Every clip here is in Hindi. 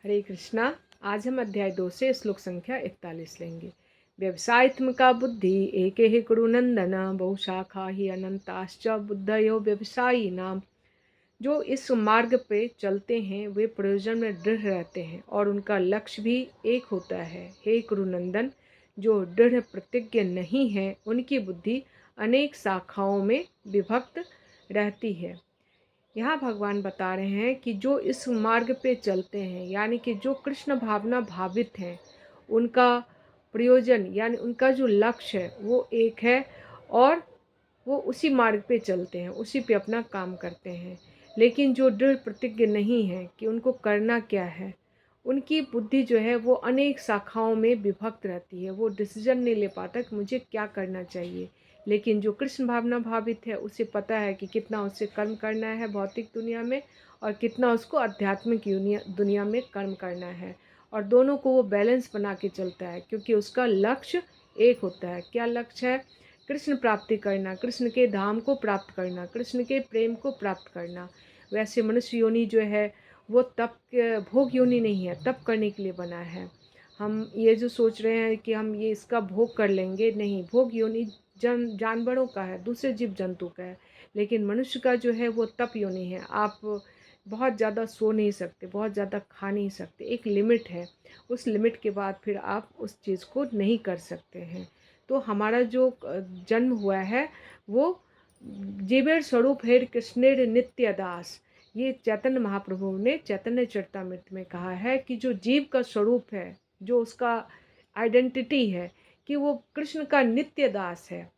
हरे कृष्णा। आज हम अध्याय 2 से श्लोक संख्या 41 लेंगे। व्यवसायत्मका बुद्धि एक ही कुरु नंदन बहुशाखा ही अनंताश्च बुद्धयो व्यवसायी नाम। जो इस मार्ग पे चलते हैं वे प्रयोजन में दृढ़ रहते हैं और उनका लक्ष्य भी एक होता है। हे कुरुनंदन, जो दृढ़ प्रतिज्ञ नहीं है उनकी बुद्धि अनेक शाखाओं में विभक्त रहती है। यहाँ भगवान बता रहे हैं कि जो इस मार्ग पे चलते हैं यानी कि जो कृष्ण भावना भावित हैं, उनका प्रयोजन यानी उनका जो लक्ष्य है वो एक है और वो उसी मार्ग पे चलते हैं, उसी पे अपना काम करते हैं। लेकिन जो दृढ़ प्रतिज्ञ नहीं है कि उनको करना क्या है, उनकी बुद्धि जो है वो अनेक शाखाओं में विभक्त रहती है। वो डिसीजन नहीं ले पाता कि मुझे क्या करना चाहिए। लेकिन जो कृष्ण भावना भावित है उसे पता है कि कितना उसे कर्म करना है भौतिक दुनिया में और कितना उसको आध्यात्मिक दुनिया में कर्म करना है। और दोनों को वो बैलेंस बना के चलता है क्योंकि उसका लक्ष्य एक होता है। क्या लक्ष्य है? कृष्ण प्राप्ति करना, कृष्ण के धाम को प्राप्त करना, कृष्ण के प्रेम को प्राप्त करना। वैसे मनुष्य योनि जो है वो तप भोग योनि नहीं है, तप करने के लिए बना है। हम ये जो सोच रहे हैं कि हम ये इसका भोग कर लेंगे, नहीं, भोग योनि जानवरों का है, दूसरे जीव जंतु का है। लेकिन मनुष्य का जो है वो तप योनि है। आप बहुत ज़्यादा सो नहीं सकते, बहुत ज़्यादा खा नहीं सकते, एक लिमिट है। उस लिमिट के बाद फिर आप उस चीज़ को नहीं कर सकते हैं। तो हमारा जो जन्म हुआ है वो जीवेर स्वरूप है कृष्णेर नित्य दास। ये चैतन्य महाप्रभु ने चैतन्य चरितामृत में कहा है कि जो जीव का स्वरूप है, जो उसका आइडेंटिटी है कि वो कृष्ण का नित्य दास है।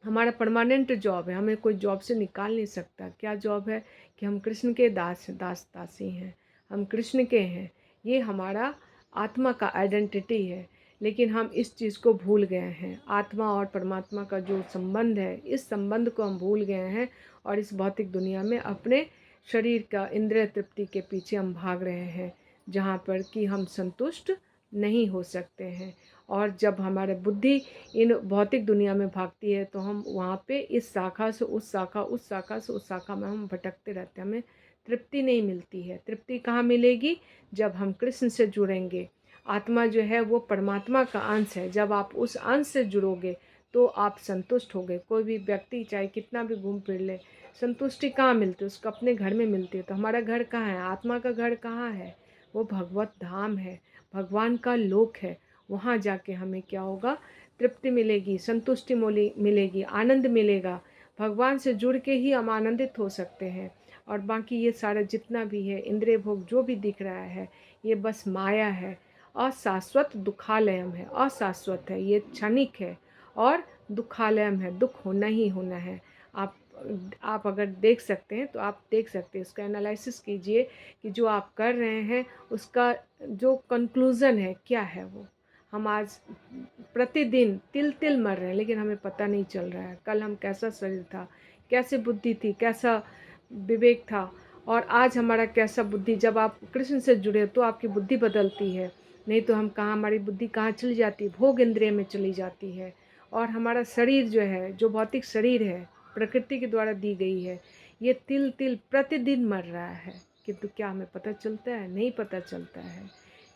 हमारा परमानेंट जॉब है, हमें कोई जॉब से निकाल नहीं सकता। क्या जॉब है? कि हम कृष्ण के दासी हैं, हम कृष्ण के हैं। ये हमारा आत्मा का आइडेंटिटी है। लेकिन हम इस चीज़ को भूल गए हैं। आत्मा और परमात्मा का जो संबंध है, इस संबंध को हम भूल गए हैं और इस भौतिक दुनिया में अपने शरीर का इंद्रिय तृप्ति के पीछे हम भाग रहे हैं, जहाँ पर कि हम संतुष्ट नहीं हो सकते हैं। और जब हमारी बुद्धि इन भौतिक दुनिया में भागती है तो हम वहाँ पे इस शाखा से उस शाखा, उस शाखा से उस शाखा में हम भटकते रहते हैं। हमें तृप्ति नहीं मिलती है। तृप्ति कहाँ मिलेगी? जब हम कृष्ण से जुड़ेंगे। आत्मा जो है वो परमात्मा का अंश है। जब आप उस अंश से जुड़ोगे तो आप संतुष्ट होगे। कोई भी व्यक्ति चाहे कितना भी घूम फिर ले, संतुष्टि कहाँ मिलती है? उसको अपने घर में मिलती है। तो हमारा घर कहाँ है? आत्मा का घर कहाँ है? वो भगवत धाम है, भगवान का लोक है। वहाँ जाके हमें क्या होगा? तृप्ति मिलेगी, संतुष्टि मिलेगी, आनंद मिलेगा। भगवान से जुड़ के ही हम आनंदित हो सकते हैं। और बाकी ये सारा जितना भी है, इंद्रिय भोग जो भी दिख रहा है, ये बस माया है। अशाश्वत दुखालयम है, अशाश्वत है, ये क्षणिक है और दुखालयम है, दुख होना ही होना है। आप आप अगर देख सकते हैं तो आप देख सकते हैं, उसका एनालिसिस कीजिए कि जो आप कर रहे हैं उसका जो कंक्लूज़न है क्या है वो। हम आज प्रतिदिन तिल तिल मर रहे हैं लेकिन हमें पता नहीं चल रहा है। कल हम कैसा शरीर था, कैसे बुद्धि थी, कैसा विवेक था, और आज हमारा कैसा बुद्धि। जब आप कृष्ण से जुड़े तो आपकी बुद्धि बदलती है। नहीं तो हम कहाँ, हमारी बुद्धि कहाँ चली जाती है? भोग इंद्रिय में चली जाती है। और हमारा शरीर जो है, जो भौतिक शरीर है, प्रकृति के द्वारा दी गई है, ये तिल तिल प्रतिदिन मर रहा है। किंतु क्या हमें पता चलता है? नहीं पता चलता है।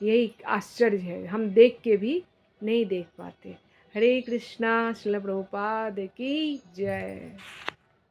यही आश्चर्य है, हम देख के भी नहीं देख पाते। हरे कृष्णा। श्रील प्रभुपाद की जय।